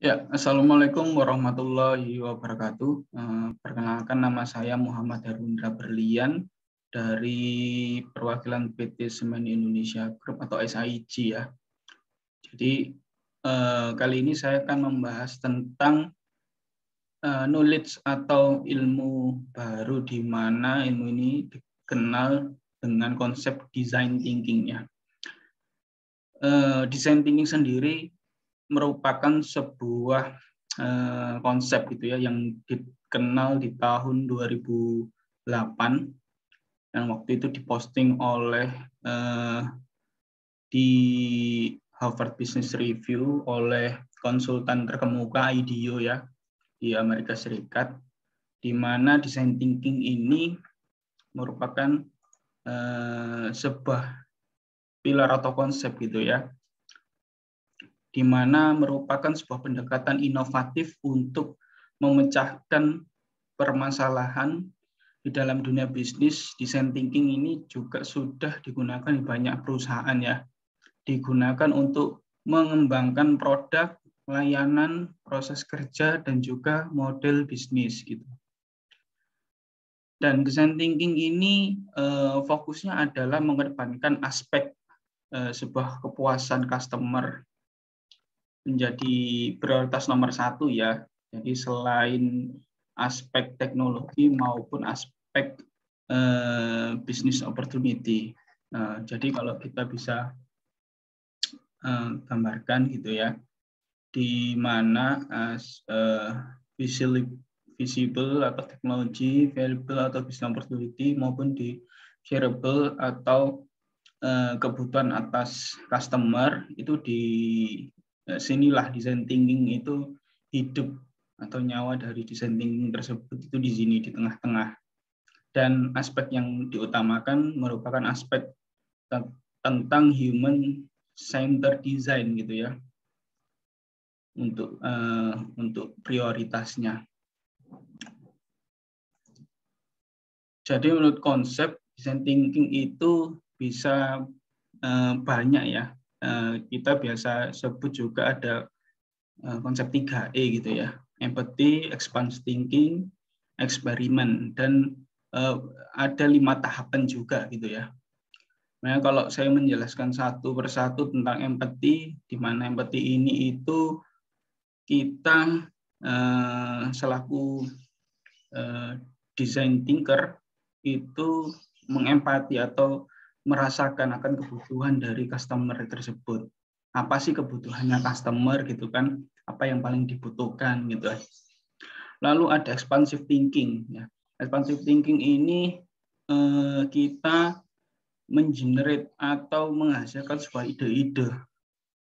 Ya, Assalamualaikum warahmatullahi wabarakatuh. Perkenalkan, nama saya Muhammad Herwindra Berlian dari perwakilan PT Semen Indonesia Group atau SIG ya. Jadi kali ini saya akan membahas tentang knowledge atau ilmu baru, di mana ilmu ini dikenal dengan konsep design thinking ya. Design thinking sendiri merupakan sebuah konsep gitu ya yang dikenal di tahun 2008, dan waktu itu diposting oleh di Harvard Business Review oleh konsultan terkemuka IDEO ya di Amerika Serikat, di mana design thinking ini merupakan sebuah pilar atau konsep gitu ya, di mana merupakan sebuah pendekatan inovatif untuk memecahkan permasalahan di dalam dunia bisnis. Design thinking ini juga sudah digunakan di banyak perusahaan ya, digunakan untuk mengembangkan produk, layanan, proses kerja, dan juga model bisnis gitu. Dan design thinking ini fokusnya adalah mengedepankan aspek sebuah kepuasan customer menjadi prioritas nomor satu ya. Jadi selain aspek teknologi maupun aspek business opportunity. Jadi kalau kita bisa gambarkan gitu ya, di mana visible atau teknologi, variable atau business opportunity, maupun di shareable atau kebutuhan atas customer, itu di sinilah design thinking itu hidup, atau nyawa dari design thinking tersebut itu di sini, di tengah-tengah. Dan aspek yang diutamakan merupakan aspek tentang human centered design gitu ya, untuk prioritasnya. Jadi menurut konsep design thinking itu bisa banyak ya. Kita biasa sebut juga ada konsep 3E gitu ya. Empathy, expansive thinking, eksperimen, dan ada 5 tahapan juga gitu ya. Nah, kalau saya menjelaskan satu persatu tentang empathy, di mana empathy ini itu kita selaku design thinker itu mengempati atau merasakan akan kebutuhan dari customer tersebut. Apa sih kebutuhannya customer gitu kan? Apa yang paling dibutuhkan gitu. Lalu ada expansive thinking ya. Expansive thinking ini kita mengenerate atau menghasilkan sebuah ide-ide.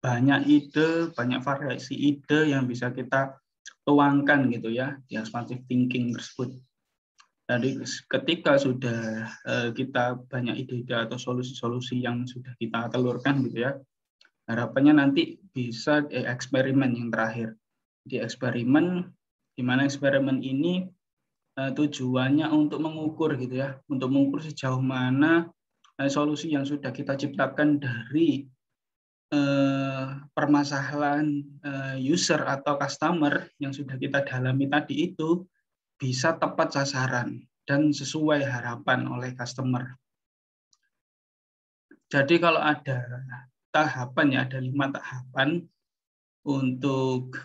Banyak ide, banyak variasi ide yang bisa kita tuangkan gitu ya di expansive thinking tersebut. Jadi ketika sudah kita banyak ide-ide atau solusi-solusi yang sudah kita telurkan gitu ya, harapannya nanti bisa eksperimen yang terakhir. Di eksperimen, di mana eksperimen ini tujuannya untuk mengukur gitu ya, untuk mengukur sejauh mana solusi yang sudah kita ciptakan dari permasalahan user atau customer yang sudah kita dalami tadi itu bisa tepat sasaran dan sesuai harapan oleh customer. Jadi kalau ada tahapan ya, ada 5 tahapan untuk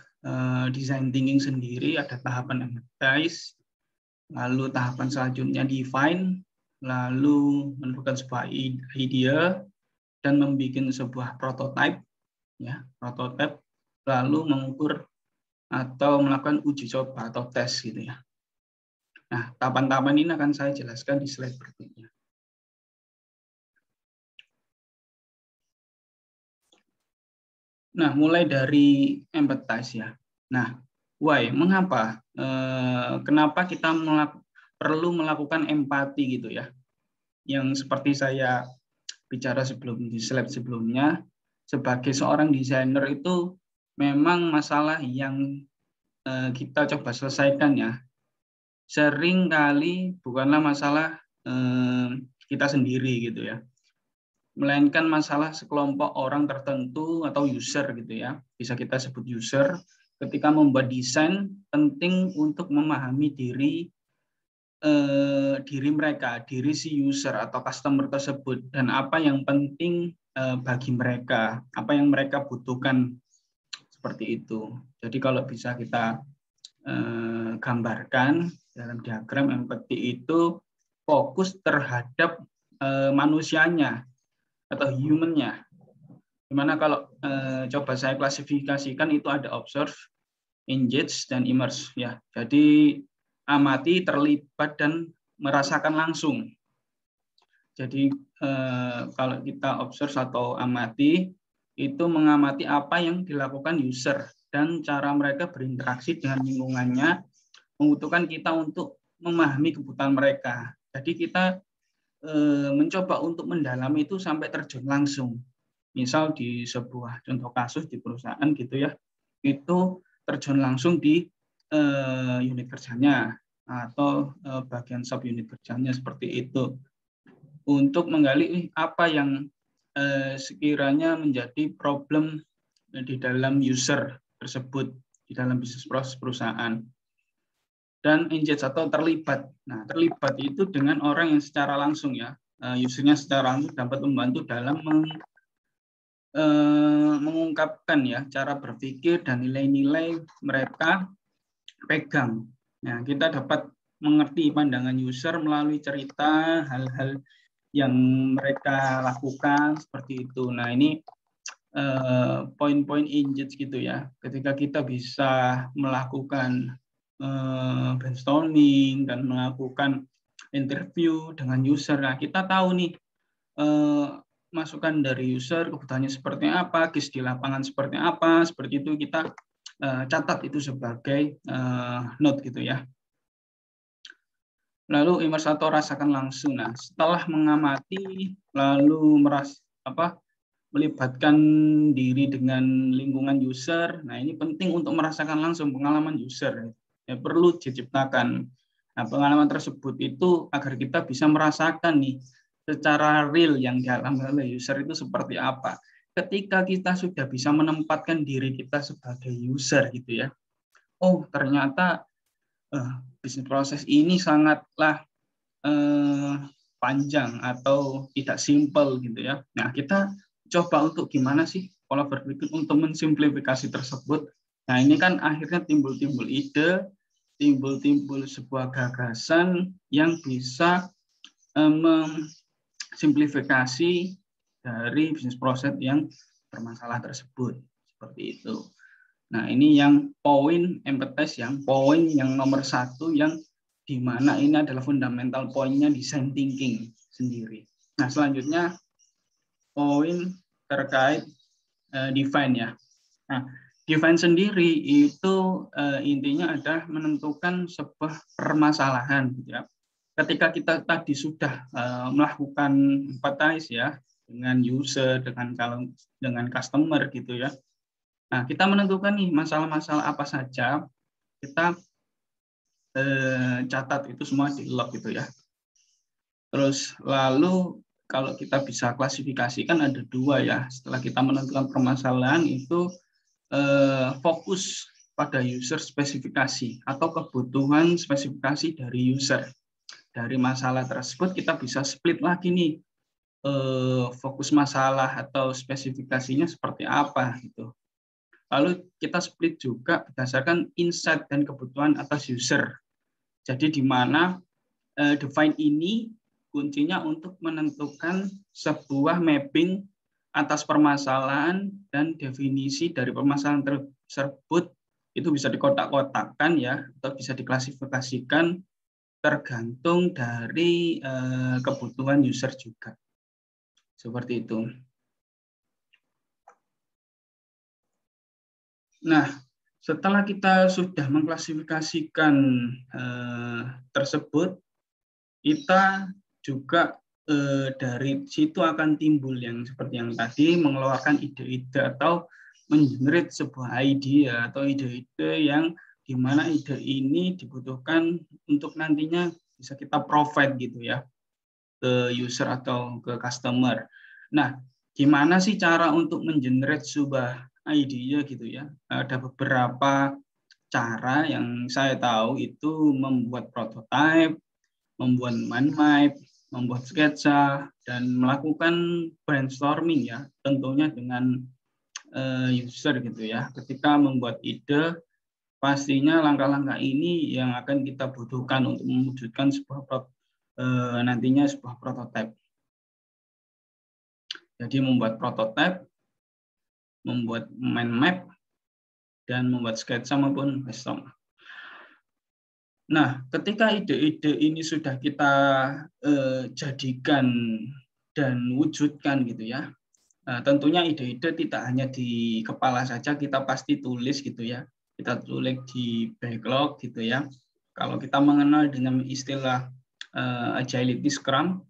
design thinking sendiri. Ada tahapan empathize, lalu tahapan selanjutnya define, lalu menentukan sebuah idea dan membuat sebuah prototype ya, prototype, lalu mengukur atau melakukan uji coba atau tes gitu ya. Nah, tahapan-tahapan ini akan saya jelaskan di slide berikutnya. Nah, mulai dari empathize ya. Nah, why? Mengapa? Kenapa kita perlu melakukan empati gitu ya? Yang seperti saya bicara di slide sebelumnya, sebagai seorang desainer itu memang masalah yang kita coba selesaikan ya. Sering kali bukanlah masalah kita sendiri gitu ya, melainkan masalah sekelompok orang tertentu atau user gitu ya, bisa kita sebut user, ketika membuat desain penting untuk memahami diri mereka, diri si user atau customer tersebut, dan apa yang penting bagi mereka, apa yang mereka butuhkan, seperti itu. Jadi kalau bisa kita gambarkan dalam diagram empati itu fokus terhadap manusianya atau human-nya. Dimana kalau coba saya klasifikasikan itu ada observe, engage, dan immerse. Ya, jadi amati, terlibat, dan merasakan langsung. Jadi kalau kita observe atau amati, itu mengamati apa yang dilakukan user dan cara mereka berinteraksi dengan lingkungannya, membutuhkan kita untuk memahami kebutuhan mereka. Jadi kita mencoba untuk mendalami itu sampai terjun langsung. Misal di sebuah contoh kasus di perusahaan gitu ya, itu terjun langsung di unit kerjanya atau bagian sub unit kerjanya, seperti itu, untuk menggali apa yang sekiranya menjadi problem di dalam user tersebut, di dalam bisnis proses perusahaan. Dan engage atau terlibat. Nah, terlibat itu dengan orang yang secara langsung ya, usernya secara langsung dapat membantu dalam mengungkapkan ya cara berpikir dan nilai-nilai mereka pegang. Nah, kita dapat mengerti pandangan user melalui cerita hal-hal yang mereka lakukan, seperti itu. Nah, ini poin-poin engage gitu ya. Ketika kita bisa melakukan brainstorming dan melakukan interview dengan user, nah kita tahu nih masukan dari user, kebutuhannya seperti apa, case di lapangan seperti apa, seperti itu kita catat itu sebagai note gitu ya. Lalu immerse atau rasakan langsung. Nah, setelah mengamati lalu melibatkan diri dengan lingkungan user. Nah, ini penting untuk merasakan langsung pengalaman user. Ya, perlu diciptakan. Nah, pengalaman tersebut itu agar kita bisa merasakan nih secara real yang dialami oleh user itu seperti apa. Ketika kita sudah bisa menempatkan diri kita sebagai user gitu ya. Oh, ternyata bisnis proses ini sangatlah panjang atau tidak simpel gitu ya. Nah, kita coba untuk gimana sih pola berpikir untuk mensimplifikasi tersebut. Nah, ini kan akhirnya timbul-timbul ide, timbul-timbul sebuah gagasan yang bisa simplifikasi dari bisnis proses yang bermasalah tersebut, seperti itu. Nah, ini yang poin empathize, yang poin yang nomor 1, yang di mana ini adalah fundamental poinnya design thinking sendiri. Nah, selanjutnya poin terkait define ya. Nah, define sendiri itu intinya adalah menentukan sebuah permasalahan, gitu ya. Ketika kita tadi sudah melakukan empathize ya dengan user, dengan customer gitu ya. Nah, kita menentukan nih masalah-masalah apa saja, kita catat itu semua di log gitu ya. Terus lalu kalau kita bisa klasifikasikan ada 2 ya. Setelah kita menentukan permasalahan itu fokus pada user spesifikasi atau kebutuhan spesifikasi dari user. Dari masalah tersebut kita bisa split lagi nih, fokus masalah atau spesifikasinya seperti apa gitu. Lalu kita split juga berdasarkan insight dan kebutuhan atas user. Jadi di mana define ini kuncinya untuk menentukan sebuah mapping atas permasalahan dan definisi dari permasalahan tersebut itu bisa dikotak-kotakkan ya, atau bisa diklasifikasikan tergantung dari kebutuhan user juga. Seperti itu. Nah, setelah kita sudah mengklasifikasikan tersebut, kita juga dari situ akan timbul yang seperti yang tadi, mengeluarkan ide-ide atau mengenerate sebuah ide atau ide-ide yang di mana ide ini dibutuhkan untuk nantinya bisa kita provide gitu ya ke user atau ke customer. Nah, gimana sih cara untuk mengenerate sebuah idea gitu ya. Ada beberapa cara yang saya tahu itu membuat prototype, membuat mind map, membuat sketsa, dan melakukan brainstorming ya, tentunya dengan user gitu ya. Ketika membuat ide, pastinya langkah-langkah ini yang akan kita butuhkan untuk mewujudkan nantinya sebuah prototype. Jadi membuat prototype, membuat mind map, dan membuat sketsa maupun brainstorm. Nah, ketika ide-ide ini sudah kita jadikan dan wujudkan gitu ya, tentunya ide-ide tidak hanya di kepala saja, kita pasti tulis gitu ya. Kita tulis di backlog gitu ya. Kalau kita mengenal dengan istilah agility Scrum,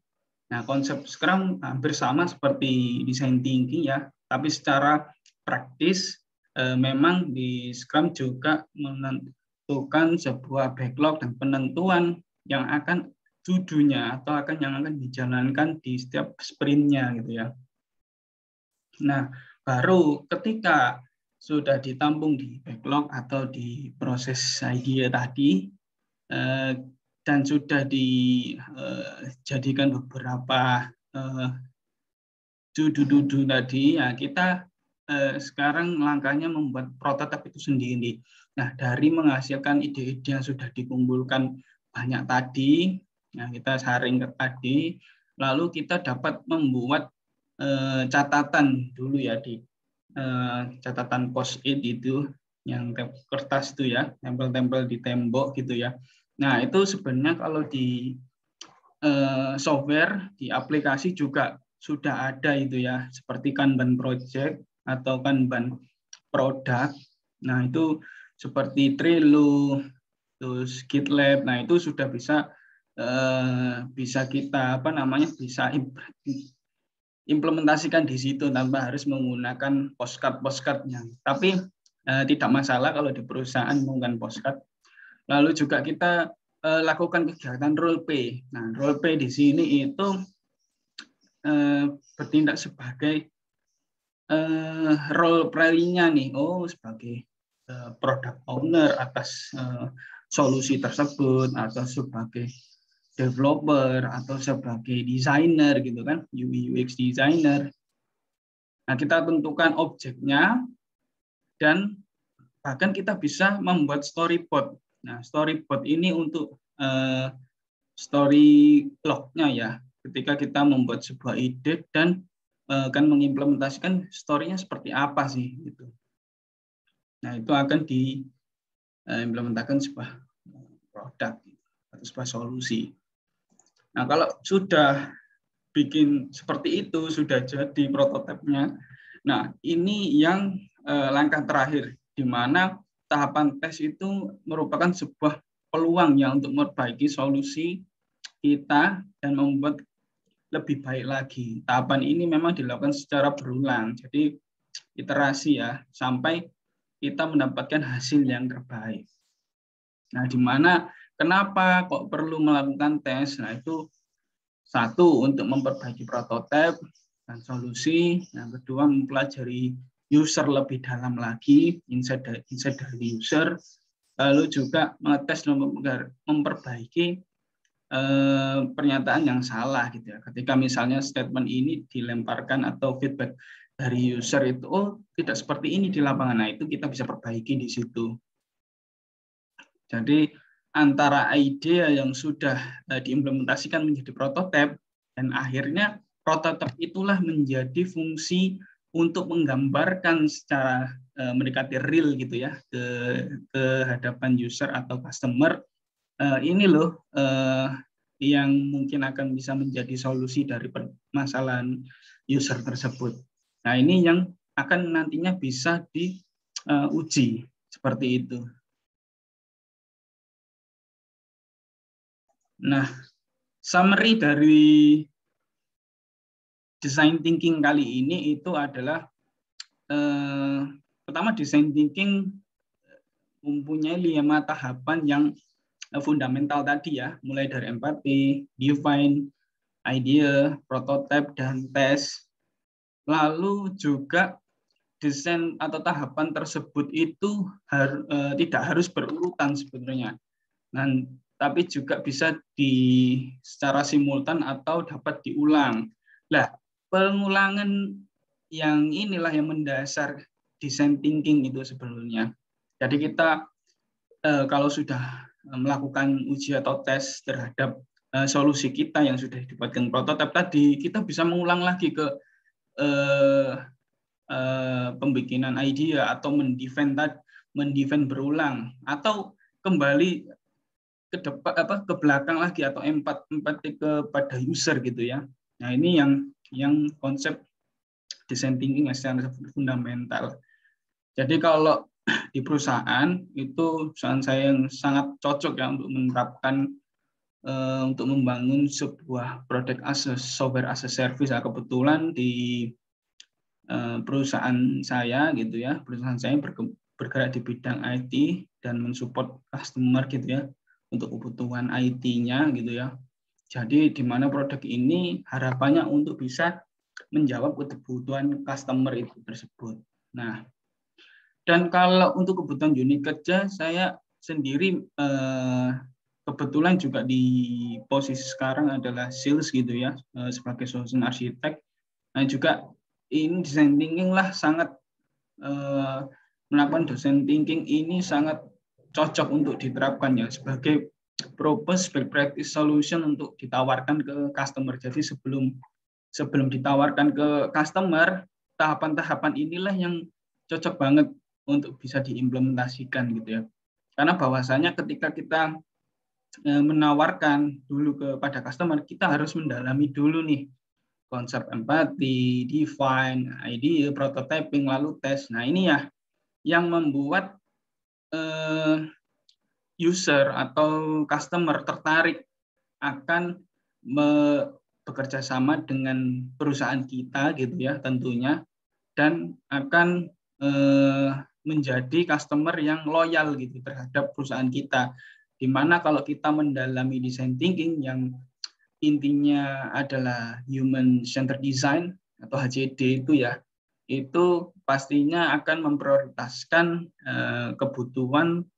nah konsep Scrum hampir sama seperti design thinking ya, tapi secara praktis memang di Scrum juga menentukan sebuah backlog dan penentuan yang akan to-do-nya atau yang akan dijalankan di setiap sprint-nya gitu ya. Nah, baru ketika sudah ditampung di backlog atau di proses idea tadi dan sudah dijadikan beberapa to-do tadi, ya kita sekarang langkahnya membuat prototipe itu sendiri. Nah, dari menghasilkan ide-ide yang sudah dikumpulkan banyak tadi, nah kita saring ke tadi, lalu kita dapat membuat catatan dulu ya di catatan post-it itu, yang kertas itu ya, tempel-tempel di tembok gitu ya. Nah, itu sebenarnya kalau di software, di aplikasi juga sudah ada itu ya, seperti Kanban project atau Kanban produk. Nah, itu seperti Trello, terus GitLab. Nah, itu sudah bisa kita bisa implementasikan di situ tanpa harus menggunakan postcard-postcardnya. Tapi tidak masalah kalau di perusahaan menggunakan postcard. Lalu juga kita lakukan kegiatan role play. Nah, role play di sini itu bertindak sebagai role play-nya nih. Oh, sebagai product owner atas solusi tersebut, atau sebagai developer, atau sebagai desainer gitu kan, UI UX designer. Nah, kita tentukan objeknya dan bahkan kita bisa membuat storyboard. Nah, storyboard ini untuk story log-nya ya. Ketika kita membuat sebuah ide dan akan mengimplementasikan story-nya seperti apa sih gitu. Nah, itu akan diimplementasikan sebuah produk atau sebuah solusi. Nah, kalau sudah bikin seperti itu, sudah jadi prototipenya. Nah, ini yang langkah terakhir, di mana tahapan tes itu merupakan sebuah peluang ya untuk memperbaiki solusi kita dan membuat lebih baik lagi. Tahapan ini memang dilakukan secara berulang, jadi iterasi ya, sampai kita mendapatkan hasil yang terbaik. Nah, di mana kenapa kok perlu melakukan tes? Nah, itu satu, untuk memperbaiki prototipe dan solusi. Yang kedua, mempelajari user lebih dalam lagi, insight dari user. Lalu juga mengetes dan memperbaiki pernyataan yang salah gitu ya. Ketika misalnya statement ini dilemparkan atau feedback dari user itu, oh tidak seperti ini di lapangan, nah itu kita bisa perbaiki di situ. Jadi antara ide yang sudah diimplementasikan menjadi prototipe dan akhirnya prototipe itulah menjadi fungsi untuk menggambarkan secara mendekati real gitu ya ke hadapan user atau customer. Ini loh yang mungkin akan bisa menjadi solusi dari permasalahan user tersebut. Nah, ini yang akan nantinya bisa diuji seperti itu. Nah, summary dari design thinking kali ini itu adalah pertama, design thinking mempunyai 5 tahapan yang fundamental tadi ya, mulai dari empathy, define, idea, prototype, dan test. Lalu juga desain atau tahapan tersebut itu tidak harus berurutan sebenarnya. Tapi juga bisa secara simultan atau dapat diulang. Nah, pengulangan yang inilah yang mendasar design thinking itu sebenarnya. Jadi kita kalau sudah melakukan uji atau tes terhadap solusi kita yang sudah dibuatkan prototipe tadi, kita bisa mengulang lagi ke pembikinan idea atau mendefine berulang atau kembali ke depan ke belakang lagi atau empati kepada user gitu ya. Nah, ini yang konsep design thinking secara fundamental. Jadi kalau di perusahaan itu saya yang sangat cocok ya untuk menerapkan untuk membangun sebuah product as a software as a service. Nah, kebetulan di perusahaan saya gitu ya, perusahaan saya bergerak di bidang IT dan mensupport customer gitu ya untuk kebutuhan IT-nya gitu ya. Jadi di mana produk ini harapannya untuk bisa menjawab kebutuhan customer itu tersebut. Nah, dan kalau untuk kebutuhan unit kerja, saya sendiri kebetulan juga di posisi sekarang adalah sales gitu ya, sebagai solution architect. Nah, juga ini design thinking lah sangat melakukan design thinking ini sangat cocok untuk diterapkan ya sebagai propose best practice solution untuk ditawarkan ke customer. Jadi sebelum ditawarkan ke customer, tahapan-tahapan inilah yang cocok banget untuk bisa diimplementasikan gitu ya. Karena bahwasanya ketika kita menawarkan dulu kepada customer, kita harus mendalami dulu nih konsep empati, define, idea, prototyping, lalu tes. Nah, ini ya yang membuat user atau customer tertarik akan bekerja sama dengan perusahaan kita gitu ya tentunya, dan akan menjadi customer yang loyal gitu terhadap perusahaan kita. Dimana kalau kita mendalami design thinking yang intinya adalah human centered design atau HCD itu ya, itu pastinya akan memprioritaskan kebutuhan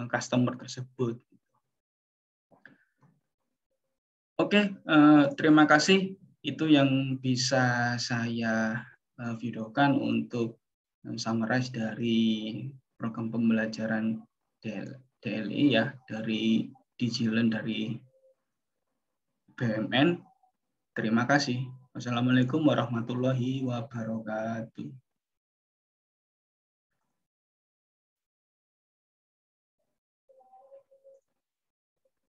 customer tersebut. Oke, terima kasih. Itu yang bisa saya videokan untuk summarize dari program pembelajaran DLI ya, dari Digiland dari BUMN. Terima kasih. Wassalamualaikum warahmatullahi wabarakatuh.